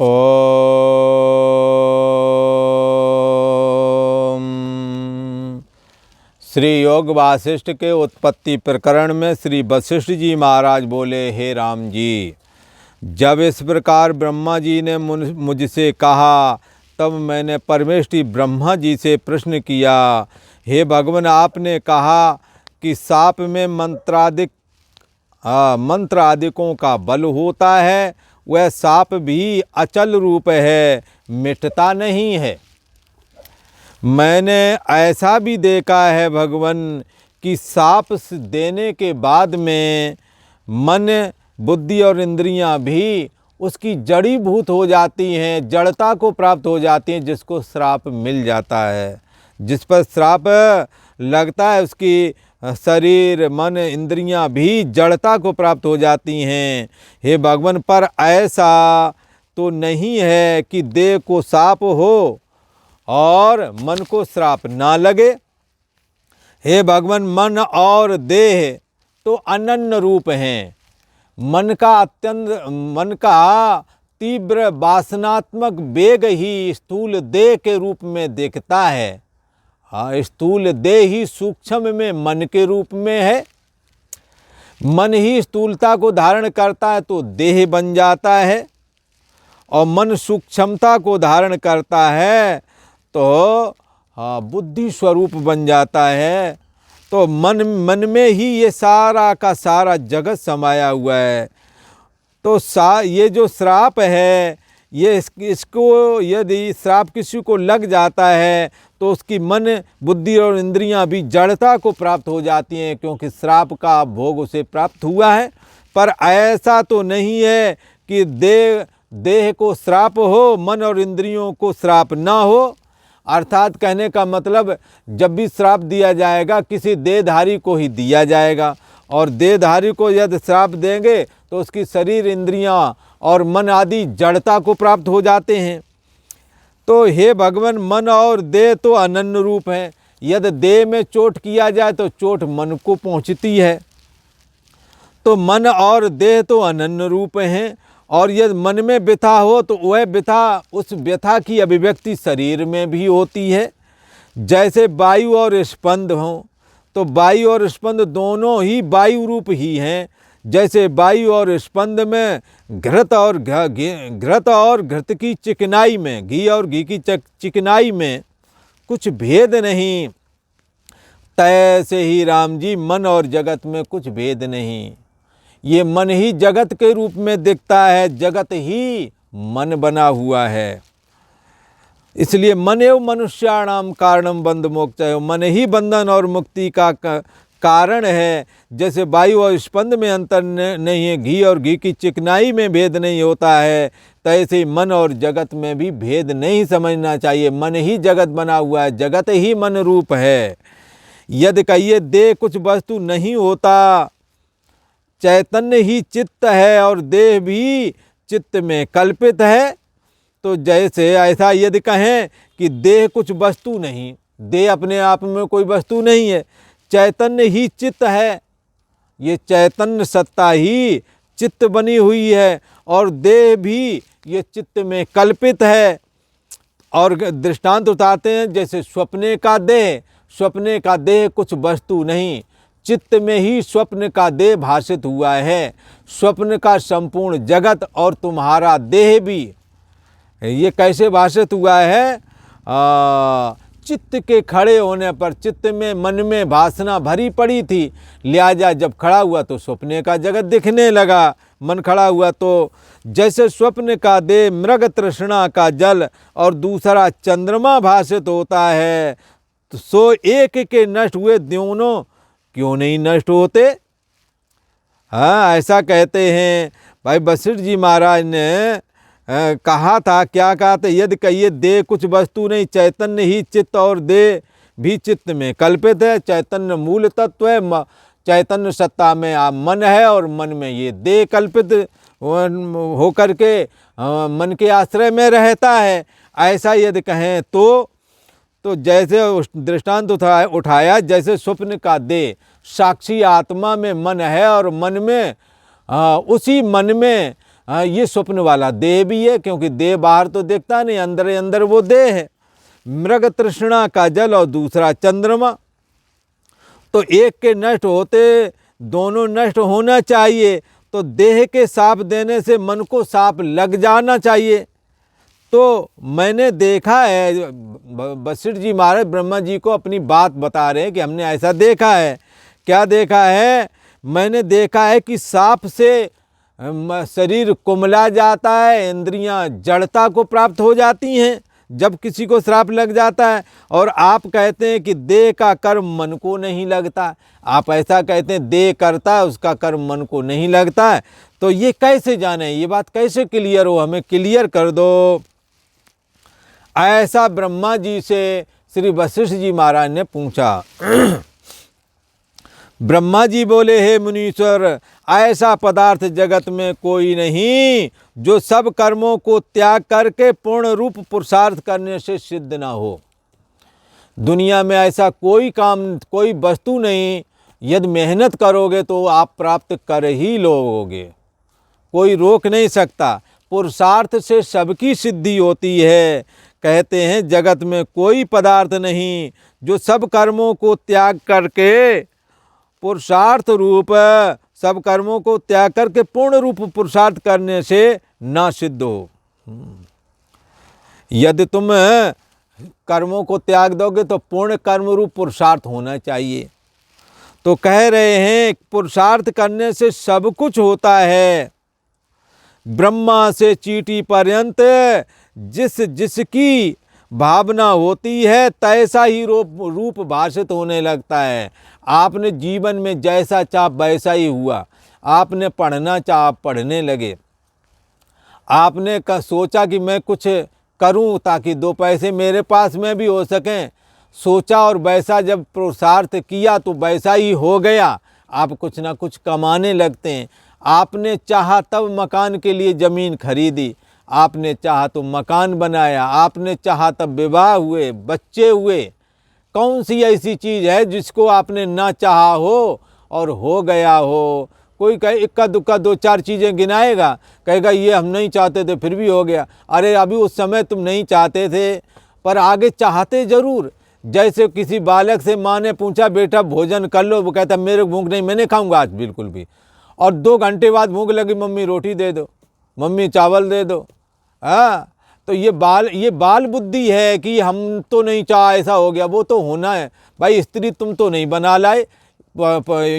ओम। श्री योग वासिष्ठ के उत्पत्ति प्रकरण में श्री वशिष्ठ जी महाराज बोले, हे राम जी, जब इस प्रकार ब्रह्मा जी ने मुझसे कहा तब मैंने परमेष्टि ब्रह्मा जी से प्रश्न किया, हे भगवान, आपने कहा कि साप में मंत्र आदिकों का बल होता है, वह साप भी अचल रूप है, मिटता नहीं है। मैंने ऐसा भी देखा है भगवान कि साप देने के बाद में मन, बुद्धि और इंद्रियां भी उसकी जड़ीभूत हो जाती हैं, जड़ता को प्राप्त हो जाती हैं, जिसको श्राप मिल जाता है। जिस पर श्राप लगता है उसकी शरीर, मन, इंद्रियां भी जड़ता को प्राप्त हो जाती हैं। हे भगवान, पर ऐसा तो नहीं है कि देह को शाप हो और मन को श्राप ना लगे। हे भगवान, मन और देह तो अनन्य रूप हैं। मन का तीव्र वासनात्मक वेग ही स्थूल देह के रूप में दिखता है। स्थूल देह ही सूक्ष्म में मन के रूप में है। मन ही स्थूलता को धारण करता है तो देह बन जाता है, और मन सूक्ष्मता को धारण करता है तो बुद्धि स्वरूप बन जाता है। तो मन में ही ये सारा का सारा जगत समाया हुआ है। तो ये जो श्राप है, ये इसको यदि श्राप किसी को लग जाता है तो उसकी मन, बुद्धि और इंद्रियां भी जड़ता को प्राप्त हो जाती हैं, क्योंकि श्राप का भोग उसे प्राप्त हुआ है। पर ऐसा तो नहीं है कि देह को श्राप हो, मन और इंद्रियों को श्राप ना हो। अर्थात कहने का मतलब, जब भी श्राप दिया जाएगा किसी देहधारी को ही दिया जाएगा, और देहधारी को यदि श्राप देंगे तो उसकी शरीर, इंद्रियां और मन आदि जड़ता को प्राप्त हो जाते हैं। तो हे भगवान, मन और देह तो अनन्य रूप हैं। यदि देह में चोट किया जाए तो चोट मन को पहुंचती है। तो मन और देह तो अनन्य रूप हैं, और यदि मन में व्यथा हो तो वह व्यथा, उस व्यथा की अभिव्यक्ति शरीर में भी होती है। जैसे वायु और स्पंद हों, तो वायु और स्पंद दोनों ही वायु रूप ही हैं। जैसे वायु और स्पंद में घृत और घृत की चिकनाई में, घी और घी की चिकनाई में कुछ भेद नहीं, तैसे ही राम जी मन और जगत में कुछ भेद नहीं। ये मन ही जगत के रूप में दिखता है, जगत ही मन बना हुआ है। इसलिए मन एवं मनुष्याणाम कारणम बंध मोक्ष, मन ही बंधन और मुक्ति का कारण है। जैसे वायु और स्पंद में अंतर नहीं है, घी और घी की चिकनाई में भेद नहीं होता है, तैसे ही मन और जगत में भी भेद नहीं समझना चाहिए। मन ही जगत बना हुआ है, जगत ही मन रूप है। यदि कहिए देह कुछ वस्तु नहीं होता, चैतन्य ही चित्त है और देह भी चित्त में कल्पित है, तो जैसे ऐसा यदि कहें कि देह कुछ वस्तु नहीं, देह अपने आप में कोई वस्तु नहीं है, चैतन्य ही चित्त है, ये चैतन्य सत्ता ही चित्त बनी हुई है, और देह भी ये चित्त में कल्पित है। और दृष्टांत उठाते हैं, जैसे स्वप्ने का देह कुछ वस्तु नहीं, चित्त में ही स्वप्न का देह भाषित हुआ है। स्वप्न का संपूर्ण जगत और तुम्हारा देह भी ये कैसे भाषित हुआ है? चित्त के खड़े होने पर, चित्त में, मन में वासना भरी पड़ी थी, लिहाजा जब खड़ा हुआ तो स्वप्ने का जगत दिखने लगा। मन खड़ा हुआ तो जैसे स्वप्न का देह मृग तृष्णा का जल और दूसरा चंद्रमा भाषित होता है, तो सो एक के नष्ट हुए दोनों क्यों नहीं नष्ट होते? हाँ, ऐसा कहते हैं भाई वशिष्ठ जी महाराज ने कहा था। क्या कहा था? यदि कहिए देह कुछ वस्तु नहीं, चैतन्य ही चित्त और देह भी चित्त में कल्पित है। चैतन्य मूल तत्व है, चैतन्य सत्ता में मन है, और मन में ये देह कल्पित होकर के मन के आश्रय में रहता है। ऐसा यदि कहें तो जैसे दृष्टांत उठाया, जैसे स्वप्न का देह साक्षी आत्मा में मन है, और मन में उसी मन में हाँ, ये स्वप्न वाला देह भी है, क्योंकि देह बाहर तो दिखता नहीं, अंदर अंदर वो देह है। मृग तृष्णा का जल और दूसरा चंद्रमा, तो एक के नष्ट होते दोनों नष्ट होना चाहिए। तो देह के साप देने से मन को साप लग जाना चाहिए। तो मैंने देखा है, वशिष्ठ जी महाराज ब्रह्मा जी को अपनी बात बता रहे हैं कि हमने ऐसा देखा है। क्या देखा है? मैंने देखा है कि साप से शरीर कुमला जाता है, इंद्रियां जड़ता को प्राप्त हो जाती हैं जब किसी को श्राप लग जाता है। और आप कहते हैं कि देह का कर्म मन को नहीं लगता। आप ऐसा कहते हैं देह करता है, उसका कर्म मन को नहीं लगता है। तो ये कैसे जाने, ये बात कैसे क्लियर हो, हमें क्लियर कर दो। ऐसा ब्रह्मा जी से श्री वशिष्ठ जी महाराज ने पूछा। ब्रह्मा जी बोले, हे मुनीश्वर, ऐसा पदार्थ जगत में कोई नहीं जो सब कर्मों को त्याग करके पूर्ण रूप पुरुषार्थ करने से सिद्ध ना हो। दुनिया में ऐसा कोई काम, कोई वस्तु नहीं, यदि मेहनत करोगे तो आप प्राप्त कर ही लोगे, कोई रोक नहीं सकता। पुरुषार्थ से सबकी सिद्धि होती है। कहते हैं जगत में कोई पदार्थ नहीं जो सब कर्मों को त्याग करके पुरुषार्थ रूप, सब कर्मों को त्याग करके पूर्ण रूप पुरुषार्थ करने से ना सिद्ध हो। यदि तुम कर्मों को त्याग दोगे तो पूर्ण कर्म रूप पुरुषार्थ होना चाहिए। तो कह रहे हैं पुरुषार्थ करने से सब कुछ होता है। ब्रह्मा से चींटी पर्यंत जिस जिसकी भावना होती है तैसा ही रूप भाषित होने लगता है। आपने जीवन में जैसा चाहा वैसा ही हुआ। आपने पढ़ना चाहा पढ़ने लगे। आपने सोचा कि मैं कुछ करूं ताकि दो पैसे मेरे पास में भी हो सकें, सोचा और वैसा जब पुरुषार्थ किया तो वैसा ही हो गया। आप कुछ ना कुछ कमाने लगते हैं। आपने चाहा तब मकान के लिए ज़मीन खरीदी, आपने चाहा तो मकान बनाया, आपने चाहा तब विवाह हुए, बच्चे हुए। कौन सी ऐसी चीज़ है जिसको आपने ना चाहा हो और हो गया हो? कोई कहे इक्का दुक्का दो चार चीज़ें गिनाएगा, कहेगा ये हम नहीं चाहते थे फिर भी हो गया। अरे अभी उस समय तुम नहीं चाहते थे पर आगे चाहते ज़रूर। जैसे किसी बालक से माँ ने पूछा बेटा भोजन कर लो, वो कहता मेरे भूख नहीं, मैं नहीं खाऊंगा आज बिल्कुल भी। और 2 घंटे बाद भूख लगी, मम्मी रोटी दे दो, मम्मी चावल दे दो। हाँ, तो ये बाल बुद्धि है कि हम तो नहीं चाह, ऐसा हो गया, वो तो होना है। भाई स्त्री तुम तो नहीं बना लाए,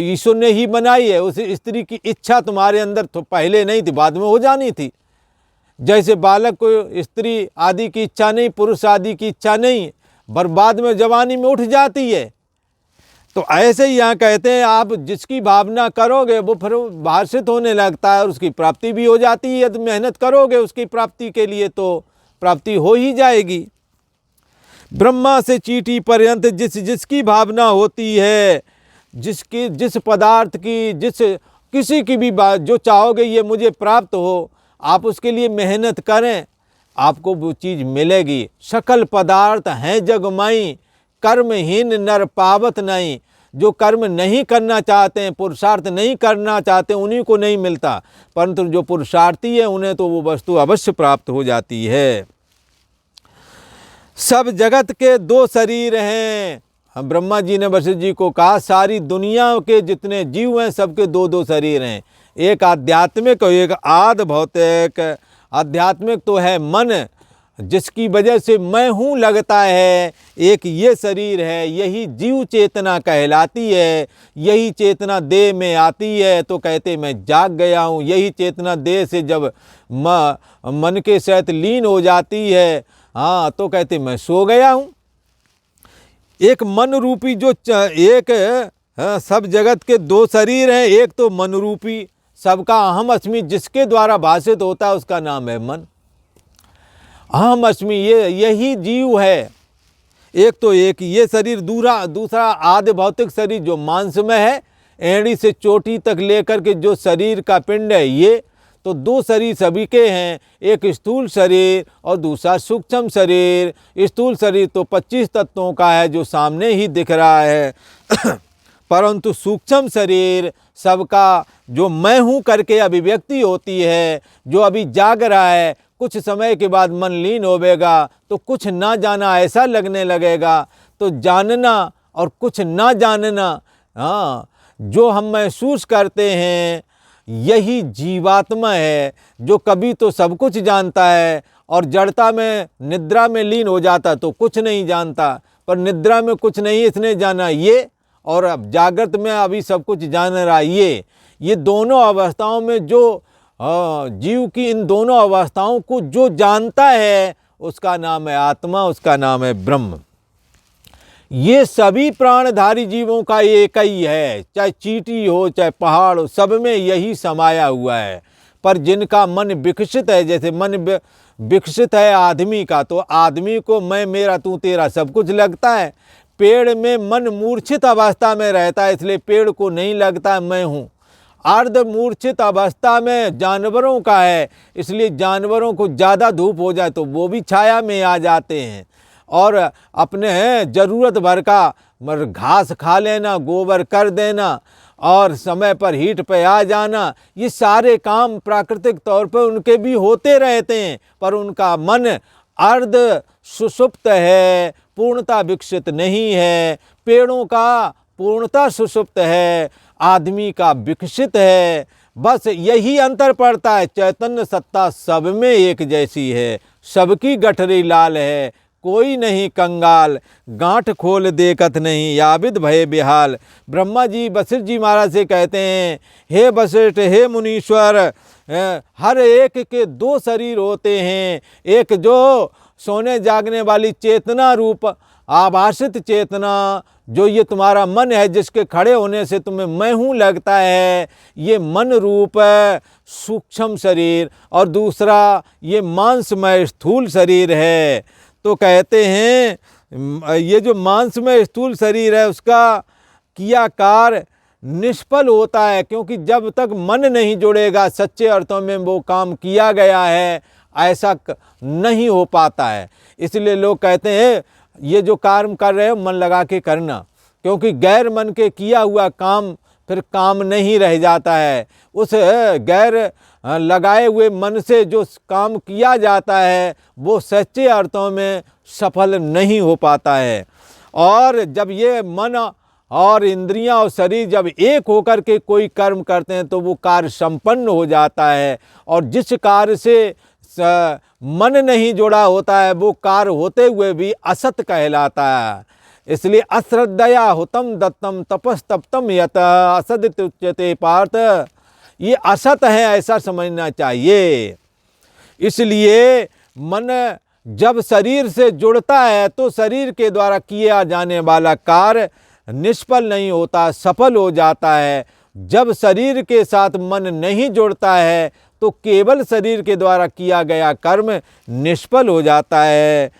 ईश्वर ने ही बनाई है। उस स्त्री की इच्छा तुम्हारे अंदर तो पहले नहीं थी, बाद में हो जानी थी। जैसे बालक को स्त्री आदि की इच्छा नहीं, पुरुष आदि की इच्छा नहीं, बर्बाद में जवानी में उठ जाती है। तो ऐसे ही यहाँ कहते हैं आप जिसकी भावना करोगे वो फिर भाषित होने लगता है और उसकी प्राप्ति भी हो जाती है। यदि मेहनत करोगे उसकी प्राप्ति के लिए तो प्राप्ति हो ही जाएगी। ब्रह्मा से चींटी पर्यंत जिस जिसकी भावना होती है, जिसकी जिस पदार्थ की, जिस किसी की भी बात जो चाहोगे ये मुझे प्राप्त हो, आप उसके लिए मेहनत करें, आपको वो चीज़ मिलेगी। सकल पदार्थ हैं जगमाई, कर्महीन नर पावत नहीं। जो कर्म नहीं करना चाहते हैं, पुरुषार्थ नहीं करना चाहते, उन्हीं को नहीं मिलता, परंतु जो पुरुषार्थी है उन्हें तो वो वस्तु अवश्य प्राप्त हो जाती है। सब जगत के 2 शरीर हैं। हम ब्रह्मा जी ने वशिष्ठ जी को कहा सारी दुनिया के जितने जीव हैं सबके 2-2 शरीर हैं, एक आध्यात्मिक और एक आधि भौतिक। आध्यात्मिक तो है मन, जिसकी वजह से मैं हूँ लगता है। एक ये शरीर है, यही जीव चेतना कहलाती है। यही चेतना देह में आती है तो कहते मैं जाग गया हूँ। यही चेतना देह से जब मन के सहित लीन हो जाती है, हाँ, तो कहते मैं सो गया हूँ। एक मन रूपी जो सब जगत के 2 शरीर हैं। एक तो मन रूपी सबका अहम अस्मि जिसके द्वारा भाषित होता है उसका नाम है मन। अहम अस्मि यही जीव है। एक ये शरीर, दूसरा आधि भौतिक शरीर जो मांसमय है, एड़ी से चोटी तक लेकर के जो शरीर का पिंड है, ये तो 2 शरीर सभी के हैं। एक स्थूल शरीर और दूसरा सूक्ष्म शरीर। स्थूल शरीर तो 25 तत्वों का है जो सामने ही दिख रहा है। परंतु सूक्ष्म शरीर सबका जो मैं हूँ करके अभिव्यक्ति होती है, जो अभी जाग रहा है, कुछ समय के बाद मन लीन होवेगा तो कुछ ना जाना ऐसा लगने लगेगा। तो जानना और कुछ ना जानना, हाँ, जो हम महसूस करते हैं यही जीवात्मा है, जो कभी तो सब कुछ जानता है और जड़ता में निद्रा में लीन हो जाता तो कुछ नहीं जानता। पर निद्रा में कुछ नहीं इसने जाना ये, और अब जागृत में अभी सब कुछ जान रहा ये दोनों अवस्थाओं में जो जीव की इन दोनों अवस्थाओं को जो जानता है उसका नाम है आत्मा, उसका नाम है ब्रह्म। ये सभी प्राणधारी जीवों का एक ही है, चाहे चींटी हो चाहे पहाड़ हो, सब में यही समाया हुआ है। पर जिनका मन विकसित है, जैसे मन विकसित है आदमी का, तो आदमी को मैं मेरा तू तेरा सब कुछ लगता है। पेड़ में मन मूर्छित अवस्था में रहता है, इसलिए पेड़ को नहीं लगता मैं हूँ। अर्ध मूर्छित अवस्था में जानवरों का है, इसलिए जानवरों को ज़्यादा धूप हो जाए तो वो भी छाया में आ जाते हैं और अपने ज़रूरत भर का घास खा लेना, गोबर कर देना और समय पर हीट पे आ जाना, ये सारे काम प्राकृतिक तौर पर उनके भी होते रहते हैं। पर उनका मन अर्ध सुषुप्त है, पूर्णता विकसित नहीं है। पेड़ों का पूर्णता सुषुप्त है, आदमी का विकसित है। बस यही अंतर पड़ता है, चैतन्य सत्ता सब में एक जैसी है, सबकी गठरी लाल है, कोई नहीं कंगाल, गांठ खोल देखत नहीं, याविद भय बेहाल। ब्रह्मा जी वशिष्ठ जी महाराज से कहते हैं, हे वशिष्ठ, हे मुनीश्वर, हर एक के दो शरीर होते हैं, एक जो सोने जागने वाली चेतना रूप आभासित चेतना, जो ये तुम्हारा मन है, जिसके खड़े होने से तुम्हें मैं हूँ लगता है, ये मन रूप सूक्ष्म शरीर, और दूसरा ये मांसमय स्थूल शरीर है। तो कहते हैं ये जो मांसमय स्थूल शरीर है उसका किया कार्य निष्फल होता है, क्योंकि जब तक मन नहीं जुड़ेगा सच्चे अर्थों में वो काम किया गया है ऐसा नहीं हो पाता है। इसलिए लोग कहते हैं ये जो कर्म कर रहे हो मन लगा के करना, क्योंकि गैर मन के किया हुआ काम फिर काम नहीं रह जाता है। उस गैर लगाए हुए मन से जो काम किया जाता है वो सच्चे अर्थों में सफल नहीं हो पाता है। और जब ये मन और इंद्रियां और शरीर जब एक होकर के कोई कर्म करते हैं तो वो कार्य संपन्न हो जाता है। और जिस कार्य से मन नहीं जुड़ा होता है वो कार्य होते हुए भी असत कहलाता है। इसलिए अश्रद्धया हुतम दत्तम तपस्तप्तम यत असद उच्यते पार्थ, ये असत है ऐसा समझना चाहिए। इसलिए मन जब शरीर से जुड़ता है तो शरीर के द्वारा किया जाने वाला कार्य निष्फल नहीं होता, सफल हो जाता है। जब शरीर के साथ मन नहीं जुड़ता है तो केवल शरीर के द्वारा किया गया कर्म निष्फल हो जाता है।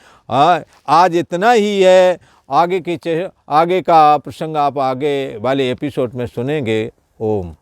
आज इतना ही है, आगे का प्रसंग आप आगे वाले एपिसोड में सुनेंगे। ओम।